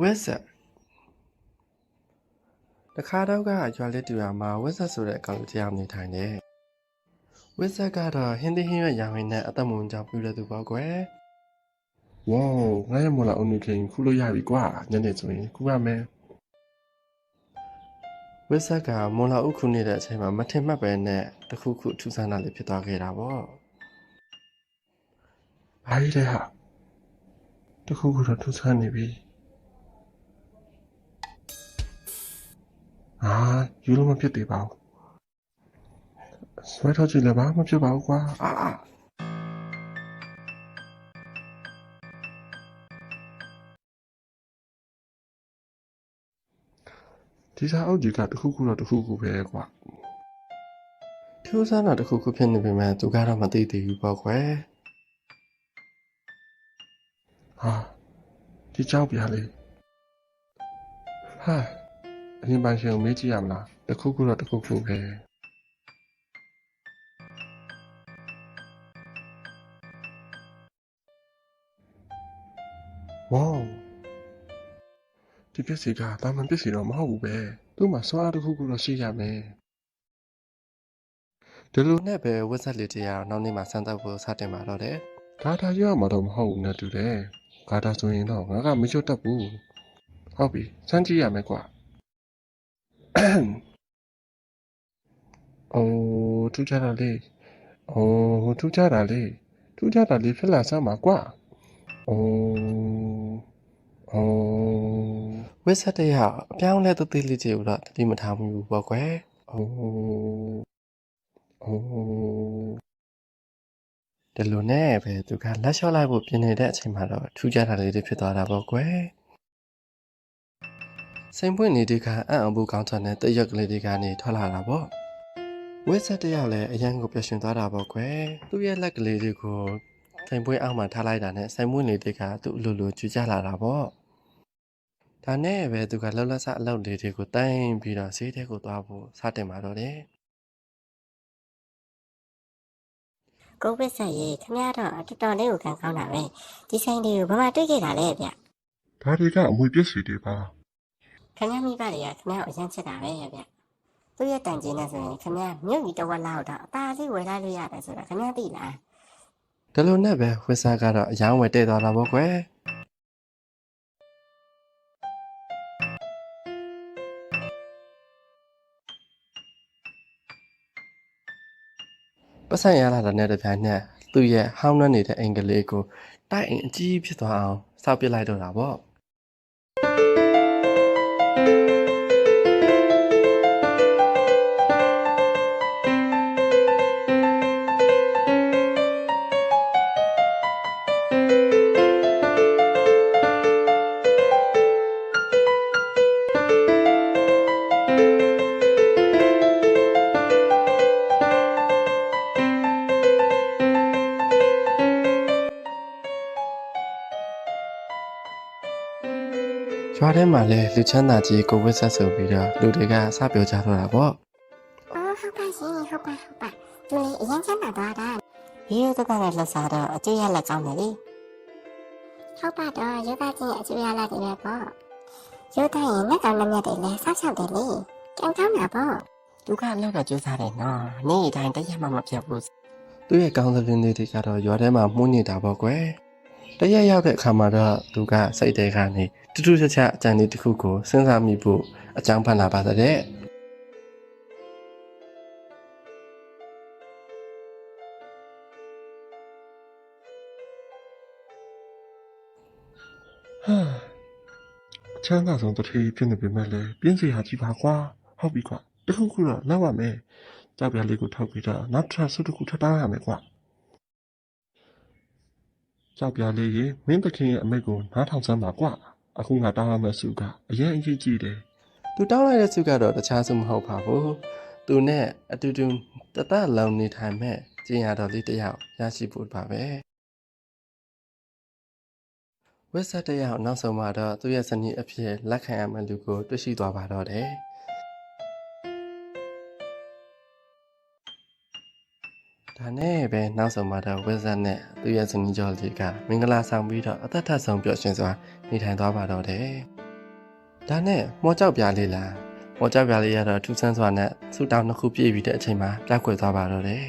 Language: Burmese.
ဝက်ဆက်တခါတော့ကရွာလေးတူရမှာဝက်ဆက်ဆိုတဲ့အကောင်တရားနေထိုင်တယ်ဝက်ဆက်ကတော့ဟင်းသီးဟင်းရွက်ရောင်ရင်းနဲ့အသက်မွန်ကြောင်ပြူတဲ့သူပေါ့ကွယ်ဝေါငါရမလာအုံနေခင်ခုလို့ရပြီကွာညနေဆိုရင်ခုရမယ်ဝက်ဆက်ကမွန်လာဥခုနေတဲ့အချိန်မှာမထင်မှတ်ပဲနဲ့တခုခုထူးဆန်းတာလေးဖြစ်သွားခဲ့တာပေါ့ဘာကြီးလဲဟာတခုခုတော့ထူးဆန်းနေပြီယူလို့မဖြစ်သေးပါဘူးဆွဲထောက်ကြည့်လည်းဘာမှဖြစ်ပါဘူးကွာဒီစာအုပ်ကြီးကတခုခုတော့တခုခုပဲကွာထူးဆန်းတာတခုခုဖြစ်နေပေမဲ့သူကတော့မသိသေးဘူးပေါ့ကွယ်ဒီကြောက်ပြလေးအရင်ပိုင်းရှင်ကိုမေးကြည့်ရမလားတခုခုတော့တခုခုပဲဝေါဒီပစ္စည်းကတာမန်ပစ္စည်းတော့မဟုတ်ဘူးပဲသူ့မှာစွမ်းအားတခုခုတော့ရှိရမယ်ဒီလိုနဲ့ပဲဝက်ဆက်လေးတရားနောက်နေ့မှစမ်းသပ်ဖို့စတင်ပါတော့တယ်ဂါထာရွတ်မှာတော့မဟုတ်ဘူးနဲ့တူတယ်ဂါထာဆိုရင်တော့ငါကမရွတ်တတ်ဘူးဟုတ်ပြီစမ်းကြည့်ရမယ်ကွာထူးခြားတာလေးထူးခြားတာလေးဖြစ်လာစမ်းပါကွာဝက်ဆက်တရားအပြောင်းလဲသေးသေးလေးတွေကိုတော့တတိမထားမိဘူးပေါ့ကွယ်ဒီလိုနဲ့ပဲသူကလက်လျှော့လိုက်ဖို့ပြင်နေတဲ့အချိန်မှာတော့ထူးခြားတာလေးတွေဖြစ်သွားတာပေါ့ကွယ်စိန်ပွင့်နေတဲ့ကအံ့အံဖို့ကောင်းတဲ့တရက်ကလေးတွေကနေထွက်လာတာပေါ့ဝက်ဆက်တရားလည်းအရန်ကိုပျော်ရွှင်သွားတာပေါ့ကွယ်သူ့ရဲ့လက်ကလေးတွေကိုစိန်ပွင့်အောက်မှာထားလိုက်တာနဲ့စိန်ပွင့်လေးတွေကသူ့အလိုလိုကြွကြလာတာပေါ့ဒါနဲ့ပဲသူကလှုပ်လက်ဆအလုပ်လေးတွေကိုတိုင်းပြီးတော့ဈေးထဲကိုသွားဖို့စတင်ပါတော့တယ်ကိုဝစ်ဆက်ရေခမရတော့တော်တော်လေးကိုခံကောင်းတာပဲဒီဆိုင်တွေကိုဘာမှတွေ့ခဲ့တာလဲဗျဒါတွေကအမွေပစ္စည်းတွေပါခမရမိဘတွေကခမရအရန်ချစ်တာပဲဗျသူ့ရဲ့တန်ကြီးနဲ့ဆိုရင်ခမရမြို့ကြီးတဝက်လောက်တော့အသာလေးဝယ်လိုက်လို့ရတယ်ဆိုတာခမရသိလားဒီလိုနဲ့ပဲဝစ်စားကတော့အယောင်းဝယ်တဲ့သွားတာပေါ့ကွယ်ပတ်ဆိုင်ရလာတဲ့နဲ့တပြိုင်နက်သူ့ရဲ့ဟောင်းနှက်နေတဲ့အင်္ဂလိပ်ကိုတိုက်အိမ်အကြီးဖြစ်သွားအောင်စောက်ပစ်လိုက်တော့တာပေါ့ရွာထဲမှာလည်းလူချမ်းသာကြီးကိုဝစ်ဆက်ဆိုပြီးတော့လူတွေကစပြောကြတော့တာပေါ့ဟုတ်ပါရှင်ဟုတ်ပါသူလေအရင်ချမ်းသာသွားတာရေတကနဲ့လှစားတော့အကျွေးရလက်ကောင်းတယ်လေဟုတ်ပါတော့ယောဂချင်းအကျွေးရလက်တွေပဲပေါ့ယောဂရင်လက်ကောင်းလက်မြတ်တွေလည်းဆောက်ရှောက်တယ်လေကံကောင်းတာပေါ့သူကလောက်ကကျိုးစားတယ်နော်နေ့တိုင်းတရက်မှမပြတ်ဘူးသူ့ရဲ့ကောင်းသလင်းလေးတွေကတော့ရွာထဲမှာမှုန်းနေတာပေါ့ကွယ်တရက်ရောက်တဲ့အခါမှာတော့သူကစိတ်ထဲကနေတူတူချာချာအကြံလေးတစ်ခုကိုစဉ်းစားမိဖို့အကြောင်းဖန်လာပါတဲ့ချမ်းသာဆုံးတစ်ထည်ဖြစ်နေပေမဲ့လည်းပြင်းစရာကြီးပါကွာဟုတ်ပြီကွာတခုခုတော့လောက်ရမယ်ကြောက်ပြလေးကိုထောက်ပြီးတော့နောက်ထပ်ဆုတစ်ခုထပ်တောင်းရမယ်ကွာကြောက်ပြလေးရေမင်းသခင်ရဲ့အမိတ်ကိုနားထောင်စမ်းပါကွာအခုငါတောင်းရမယ့်ဆုကအရင်အရေးကြီးတယ်သူတောင်းလိုက်တဲ့ဆုကတော့တခြားဆုမဟုတ်ပါဘူးသူနဲ့အတူတူတသက်လုံးနေထိုင်မဲ့ကျင်ရတော်လေးတယောက်ရရှိဖို့ပါပဲဝက်ဆက်တယောက်နောက်ဆုံးမှာတော့သူ့ရဲ့ဇနီးအဖြစ်လက်ခံရမယ့်လူကိုတွေ့ရှိသွားပါတော့တယ်ဒါနဲ့ပဲနောက်ဆုံးမှာတော့ဝက်ဆက်နဲ့သူ့ရဲ့ဇနီးကျော်လေးကမင်္ဂလာဆောင်ပြီးတော့အသက်ထက်ဆုံးပျော်ရွှင်စွာနေထိုင်သွားပါတော့တယ် ဒါနဲ့မော်ကြောက်ပြားလေးလားမော်ကြောက်ပြားလေးရတော့ထူးဆန်းစွာနဲ့ဆူတောင်းနှစ်ခုပြည့်ပြီးတဲ့အချိန်မှာပြောက်ကွယ်သွားပါတော့တယ်